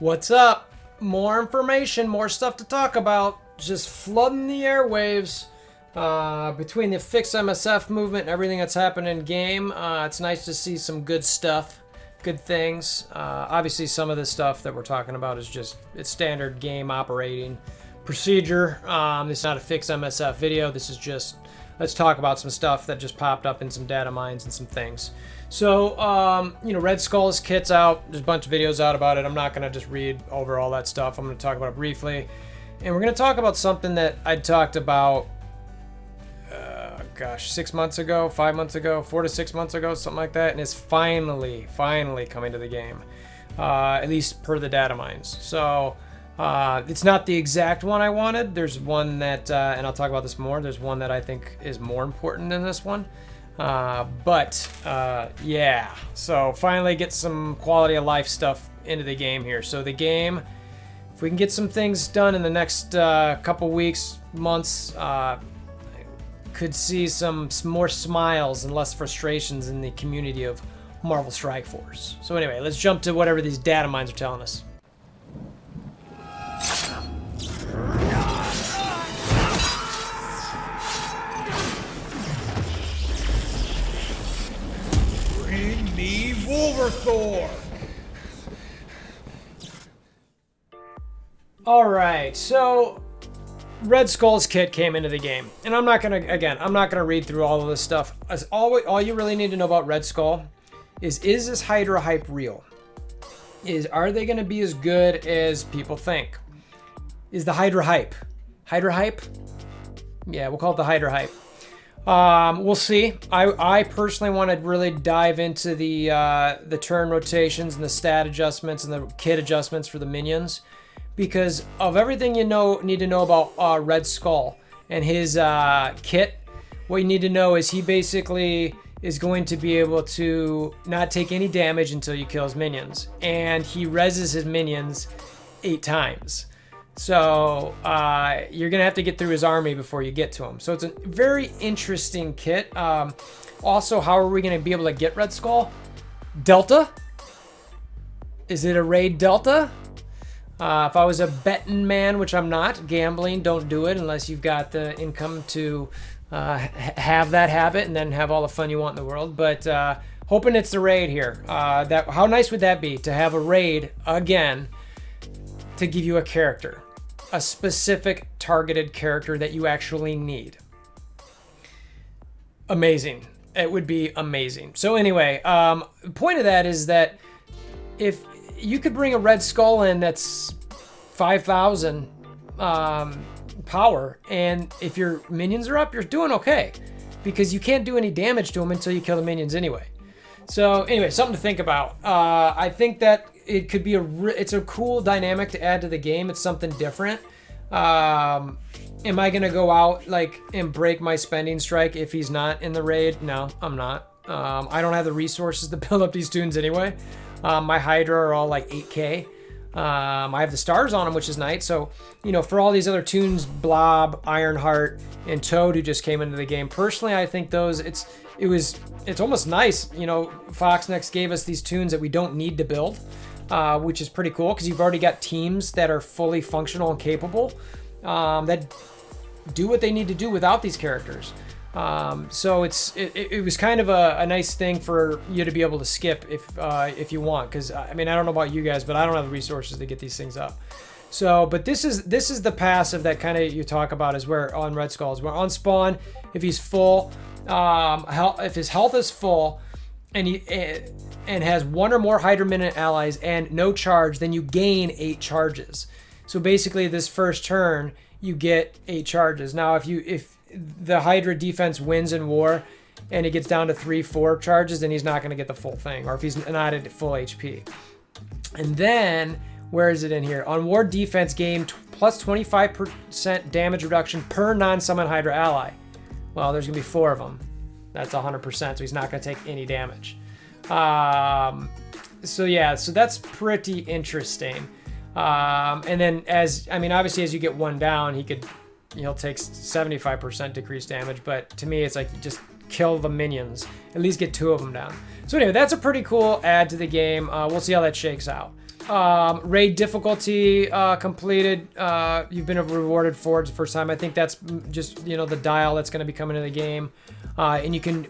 What's up? More information, more stuff to talk about. Just flooding the airwaves between the fixed MSF movement and everything that's happening in game. It's nice to see some good stuff, good things. Obviously, some of this stuff that we're talking about is just it's standard game operating procedure. This is not a fixed MSF video. This is just let's talk about some stuff that just popped up in some data mines and some things. So, Red Skull's kit's out. There's a bunch of videos out about it. I'm not going to just read over all that stuff. I'm going to talk about it briefly. And we're going to talk about something that I talked about, 6 months ago, 5 months ago, 4 to 6 months ago, something like that. And it's finally coming to the game, at least per the data mines. So, it's not the exact one I wanted. There's one that, and I'll talk about this more, there's one that I think is more important than this one. Yeah, so finally get some quality of life stuff into the game here. So the game, if we can get some things done in the next couple weeks, months, could see some more smiles and less frustrations in the community of Marvel Strike Force. So anyway, let's jump to whatever these data mines are telling us. Bring me WolverThor! Alright, so Red Skull's kit came into the game. And I'm not gonna read through all of this stuff. All you really need to know about Red Skull is this Hydra Hype real? Are they gonna be as good as people think? Is the Hydra Hype? Hydra Hype? Yeah, we'll call it the Hydra Hype. We'll see. I personally want to really dive into the turn rotations and the stat adjustments and the kit adjustments for the minions, because of everything you need to know about Red Skull and his kit. What you need to know is he basically is going to be able to not take any damage until you kill his minions, and he reses his minions 8 times. So you're gonna have to get through his army before you get to him. So it's a very interesting kit. Also, how are we gonna be able to get Red Skull? Delta? Is it a raid Delta? If I was a betting man, which I'm not, gambling, don't do it unless you've got the income to have that habit and then have all the fun you want in the world. But hoping it's the raid here. How nice would that be to have a raid again to give you a character? A specific targeted character that you actually need. Amazing. It would be amazing. So anyway, the point of that is that if you could bring a Red Skull in that's 5,000 power, and if your minions are up, you're doing okay, because you can't do any damage to them until you kill the minions anyway. So anyway, something to think about. I think that it could be it's a cool dynamic to add to the game. It's something different. Am I gonna go out and break my spending strike if he's not in the raid? No, I'm not. I don't have the resources to build up these tunes anyway. My Hydra are all like 8K. I have the stars on them, which is nice. So, for all these other tunes, Blob, Ironheart, and Toad, who just came into the game, personally, I think those, it's almost nice. Fox Next gave us these tunes that we don't need to build, which is pretty cool, because you've already got teams that are fully functional and capable, that do what they need to do without these characters. So it was kind of a nice thing for you to be able to skip if you want, because I don't know about you guys, but I don't have the resources to get these things up. So, but this is the passive that kind of you talk about, is where on Red Skull is where on spawn, if he's full, if his health is full, and has 1 or more Hydra Minute allies and no charge, then you gain 8 charges. So basically, this first turn you get 8 charges. Now, if the Hydra defense wins in war and it gets down to 3-4 charges, then he's not going to get the full thing, or if he's not at full HP. And then, where is it in here? On war defense, gain plus 25% damage reduction per non-summon Hydra ally. Well, there's going to be 4 of them. That's 100%, so he's not going to take any damage. So yeah, so that's pretty interesting. And then obviously as you get one down, he'll take 75% decreased damage, but to me, it's like you just kill the minions, at least get 2 of them down. So anyway, that's a pretty cool add to the game. We'll see how that shakes out. Raid difficulty completed. You've been rewarded for it the first time. I think that's just, you know, the dial that's going to be coming into the game. And you can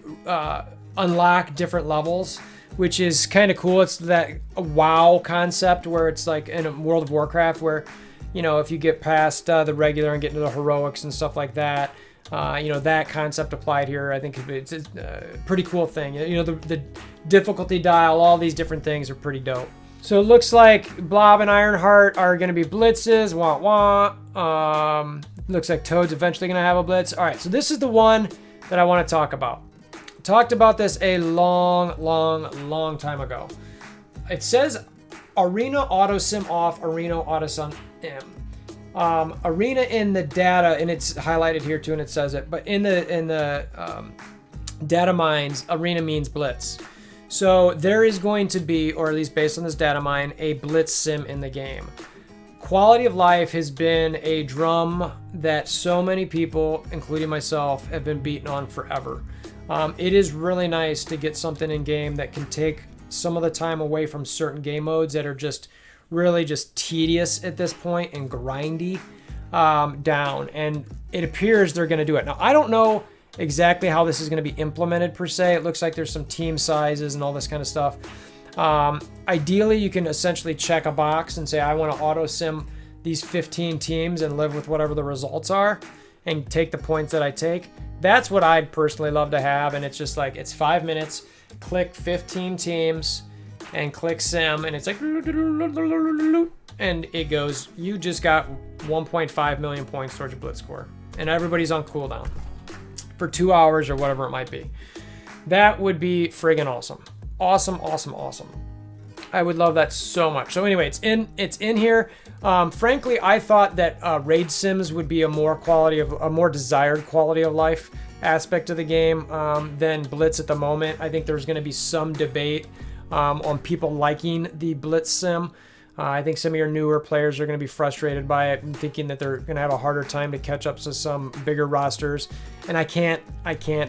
unlock different levels, which is kind of cool. It's that WoW concept where it's like in World of Warcraft where, you know, if you get past the regular and get into the heroics and stuff like that, you know, that concept applied here. I think it's a pretty cool thing. You know, the difficulty dial, all these different things are pretty dope. So it looks like Blob and Ironheart are going to be blitzes. Wah wah. Looks like Toad's eventually going to have a blitz. All right, so this is the one that I want to talk about. Talked about this a long time ago. It says Arena Auto Sim off, Arena Auto Sim in. Arena in the data, and it's highlighted here too, and it says it. But in the data mines, Arena means blitz. So there is going to be, or at least based on this data mine, a Blitz Sim in the game. Quality of life has been a drum that so many people, including myself, have been beating on forever. It is really nice to get something in game that can take some of the time away from certain game modes that are just really just tedious at this point and grindy down. And it appears they're going to do it. Now, I don't know exactly how this is going to be implemented per se. It looks like there's some team sizes and all this kind of stuff. Ideally, you can essentially check a box and say, I want to auto sim these 15 teams and live with whatever the results are and take the points that I take. That's what I'd personally love to have. And it's just like, it's 5 minutes, click 15 teams and click sim. And it's like, and it goes, you just got 1.5 million points towards your blitz score. And everybody's on cooldown for 2 hours or whatever it might be. That would be friggin' awesome. Awesome. I would love that so much. So anyway, it's in here. Frankly, I thought that raid sims would be a more desired quality of life aspect of the game than Blitz at the moment. I think there's going to be some debate on people liking the Blitz sim. I think some of your newer players are going to be frustrated by it and thinking that they're going to have a harder time to catch up to some bigger rosters. And I can't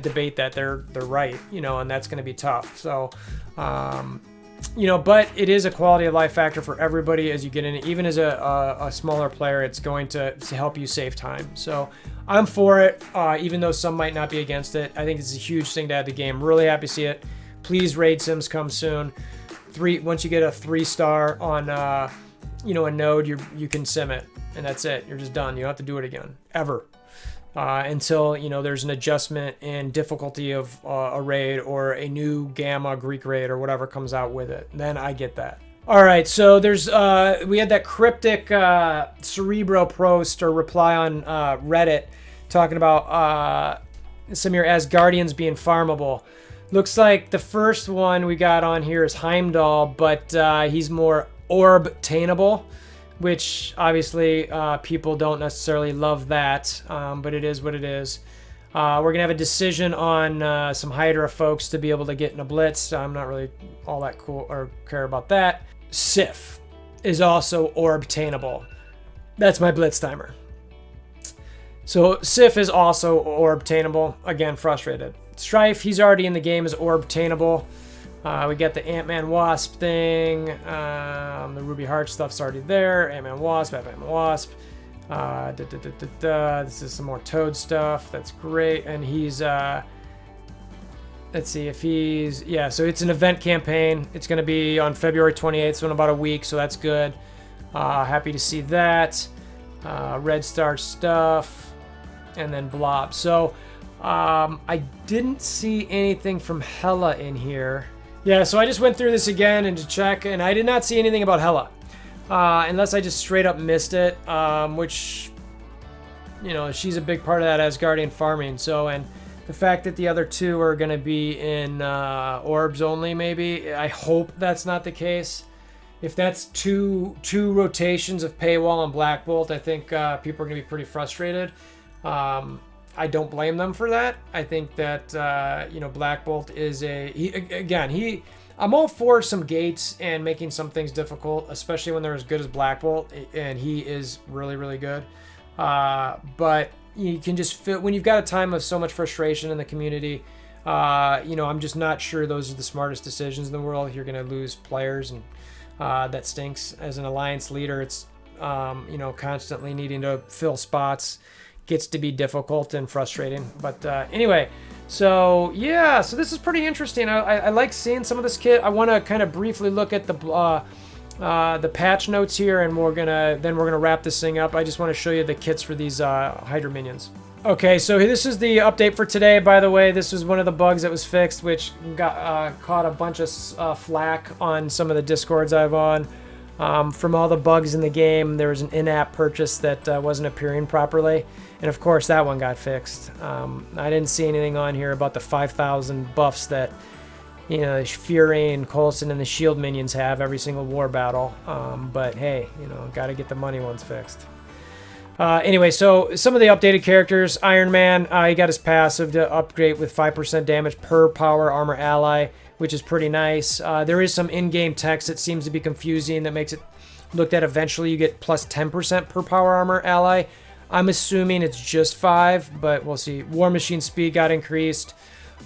debate that. They're right, you know, and that's going to be tough. So, you know, but it is a quality of life factor for everybody as you get in it. Even as a smaller player, it's going to help you save time. So I'm for it, even though some might not be against it. I think it's a huge thing to add the game. Really happy to see it. Please, raid sims come soon. Once you get a 3-star on you know, a node, you can sim it, and that's it. You're just done. You don't have to do it again ever until, you know, there's an adjustment in difficulty of a raid or a new gamma Greek raid or whatever comes out with it. Then I get that. All right, so there's we had that cryptic Cerebro post or reply on Reddit talking about some of your Asgardians being farmable. Looks like the first one we got on here is Heimdall, but he's more orb-tainable, which obviously people don't necessarily love that, but it is what it is. We're going to have a decision on some Hydra folks to be able to get in a blitz. I'm not really all that cool or care about that. Sif is also orb-tainable. That's my blitz timer. So Sif is also orb-tainable. Again, frustrated. Strife, he's already in the game as orb-tainable. We got the Ant-Man Wasp thing. The Ruby Heart stuff's already there. Ant-Man Wasp, Ant-Man Wasp. This is some more Toad stuff. That's great. And he's, let's see if he's, yeah, so it's an event campaign. It's going to be on February 28th, so in about a week, so that's good. Happy to see that. Red Star stuff. And then Blob. So, I didn't see anything from Hela in here. Yeah, so I just went through this again and to check, and I did not see anything about Hela. Unless I just straight up missed it, which, you know, she's a big part of that Asgardian farming. So, and the fact that the other two are going to be in orbs only, maybe, I hope that's not the case. If that's two rotations of Paywall and Black Bolt, I think people are going to be pretty frustrated. I don't blame them for that. I think that, you know, Black Bolt is I'm all for some gates and making some things difficult, especially when they're as good as Black Bolt, and he is really, really good. But you can just feel, when you've got a time of so much frustration in the community, you know, I'm just not sure those are the smartest decisions in the world. You're going to lose players, and That stinks. As an alliance leader, it's you know, constantly needing to fill spots gets to be difficult and frustrating. But anyway, so yeah, so this is pretty interesting. I like seeing some of this kit. I want to kind of briefly look at the patch notes here, and we're gonna wrap this thing up. I just want to show you the kits for these Hydra minions. Okay, so this is the update for today. By the way, this was one of the bugs that was fixed, which got caught a bunch of flack on some of the discords I'm on. From all the bugs in the game, there was an in-app purchase that wasn't appearing properly, and of course that one got fixed. I didn't see anything on here about the 5,000 buffs that, you know, Fury and Coulson and the shield minions have every single war battle. But hey, you know, got to get the money ones fixed. Anyway, so some of the updated characters. Iron Man, he got his passive to upgrade with 5% damage per power armor ally, which is pretty nice. There is some in-game text that seems to be confusing that makes it looked at eventually you get plus 10% per power armor ally. I'm assuming it's just 5, but we'll see. War Machine speed got increased.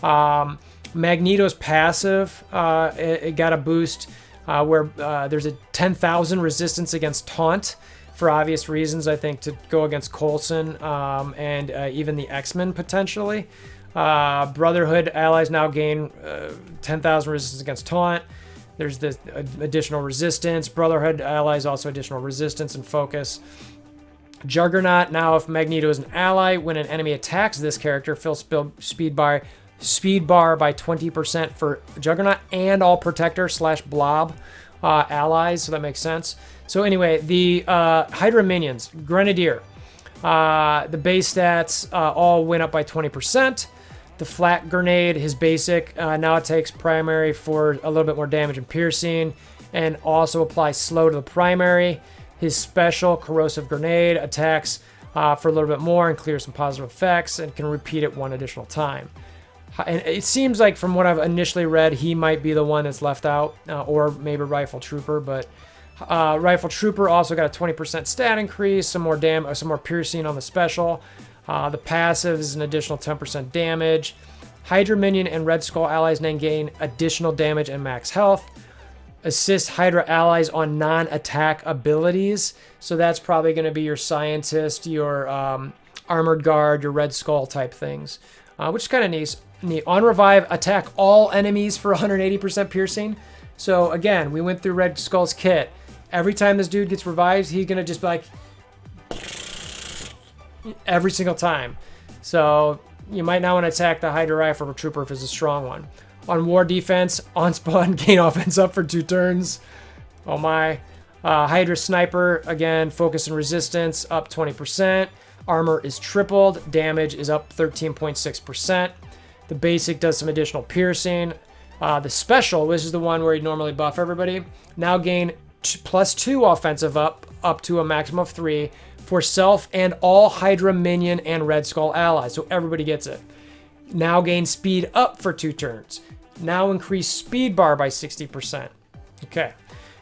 Magneto's passive, it got a boost where there's a 10,000 resistance against taunt for obvious reasons, I think, to go against Coulson and even the X-Men potentially. Brotherhood allies now gain 10,000 resistance against taunt. There's the additional resistance. Brotherhood allies also additional resistance and focus. Juggernaut, now if Magneto is an ally, when an enemy attacks this character, fills speed bar by 20% for Juggernaut and all Protector / Blob allies, so that makes sense. So anyway, the Hydra minions, Grenadier, the base stats all went up by 20%. The flat grenade, his basic, now it takes primary for a little bit more damage and piercing, and also applies slow to the primary. His special, corrosive grenade, attacks for a little bit more and clears some positive effects and can repeat it one additional time. And it seems like from what I've initially read, he might be the one that's left out, or maybe Rifle Trooper, but Rifle Trooper also got a 20% stat increase, some more piercing on the special. The passive is an additional 10% damage. Hydra minion and Red Skull allies then gain additional damage and max health. Assist Hydra allies on non-attack abilities. So that's probably going to be your Scientist, your Armored Guard, your Red Skull type things, which is kind of neat. On revive, attack all enemies for 180% piercing. So again, we went through Red Skull's kit. Every time this dude gets revived, he's going to just be like every single time. So you might not want to attack the Hydra Rifle Trooper if it's a strong one. On war defense, on spawn, gain offense up for 2 turns. Oh my. Hydra Sniper, again, focus and resistance up 20%. Armor is tripled. Damage is up 13.6%. The basic does some additional piercing. The special, which is the one where you normally buff everybody, now gain +2 offensive up to a maximum of 3 for self and all Hydra minion and Red Skull allies. So everybody gets it. Now gain speed up for 2 turns. Now increase speed bar by 60%. Okay.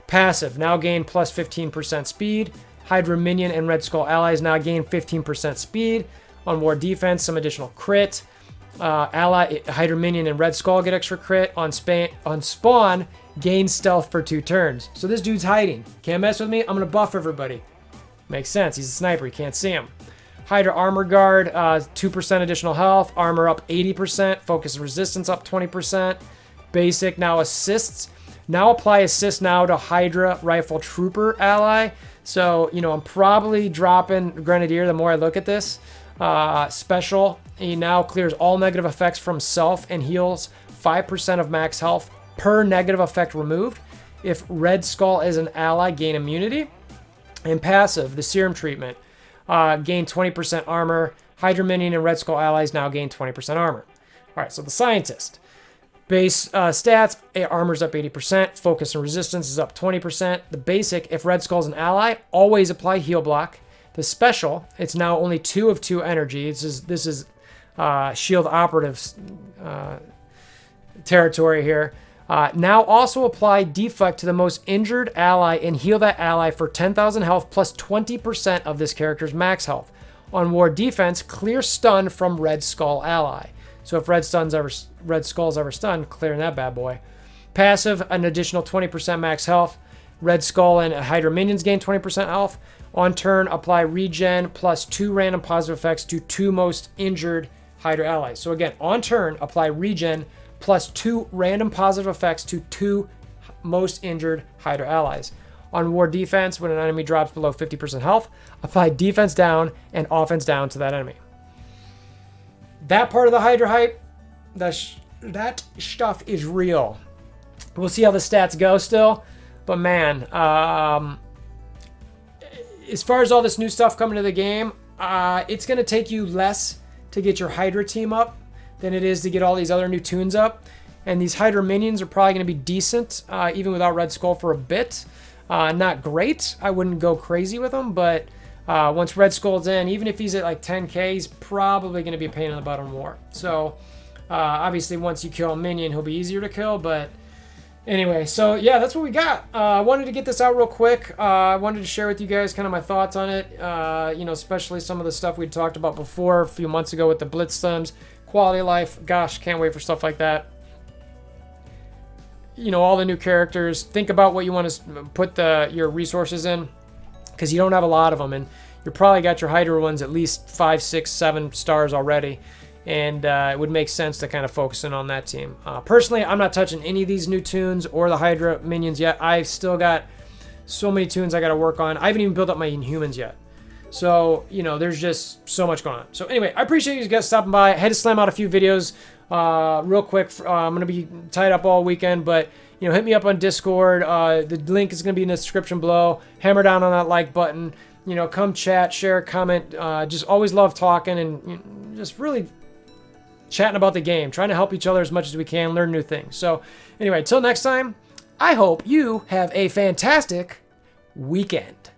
Passive, now gain plus 15% speed. Hydra minion and Red Skull allies now gain 15% speed. On war defense, some additional crit. Hydra minion and Red Skull get extra crit. On spawn, gain stealth for 2 turns. So this dude's hiding. Can't mess with me. I'm going to buff everybody. Makes sense. He's a sniper. You can't see him. Hydra Armor Guard, 2% additional health. Armor up 80%. Focus and resistance up 20%. Basic now assists. Now apply assist now to Hydra Rifle Trooper ally. So, you know, I'm probably dropping Grenadier the more I look at this. Special, he now clears all negative effects from self and heals 5% of max health per negative effect removed. If Red Skull is an ally, gain immunity. And passive, the serum treatment, gain 20% armor. Hydra minion and Red Skull allies now gain 20% armor. All right, so the Scientist. Base stats, armor's up 80%, focus and resistance is up 20%. The basic, if Red Skull's an ally, always apply heal block. The special, it's now only 2 of 2 energy. This is shield operatives territory here. Now also apply deflect to the most injured ally and heal that ally for 10,000 health plus 20% of this character's max health. On war defense, clear stun from Red Skull ally. So if Red Skull's ever stunned, clearing that bad boy. Passive, an additional 20% max health. Red Skull and Hydra minions gain 20% health. On turn, apply regen plus 2 random positive effects to 2 most injured Hydra allies. So again, on turn, apply regen plus 2 random positive effects to 2 most injured Hydra allies. On war defense, when an enemy drops below 50% health, apply defense down and offense down to that enemy. That part of the Hydra hype, that stuff is real. We'll see how the stats go still, but man, as far as all this new stuff coming to the game, it's going to take you less to get your Hydra team up than it is to get all these other new tunes up. And these Hydra minions are probably going to be decent, even without Red Skull for a bit. Not great. I wouldn't go crazy with them, but once Red Skull's in, even if he's at like 10k, he's probably going to be a pain in the butt on war. So obviously once you kill a minion, he'll be easier to kill, but anyway, so yeah, that's what we got. I wanted to get this out real quick. I wanted to share with you guys kind of my thoughts on it, you know, especially some of the stuff we talked about before a few months ago with the Blitz Sims, quality of life. Gosh, can't wait for stuff like that. You know, all the new characters. Think about what you want to put your resources in, because you don't have a lot of them, and you probably got your Hydra ones at least 5, 6, 7 stars already, and it would make sense to kind of focus in on that team. Personally, I'm not touching any of these new tunes or the Hydra minions yet. I've still got so many tunes I got to work on. I haven't even built up my Inhumans yet. So, you know, there's just so much going on. So anyway, I appreciate you guys stopping by. I had to slam out a few videos real quick. I'm going to be tied up all weekend, but, you know, hit me up on Discord. The link is going to be in the description below. Hammer down on that like button. You know, come chat, share, comment. Just always love talking and, you know, just really chatting about the game, trying to help each other as much as we can, learn new things. So anyway, until next time, I hope you have a fantastic weekend.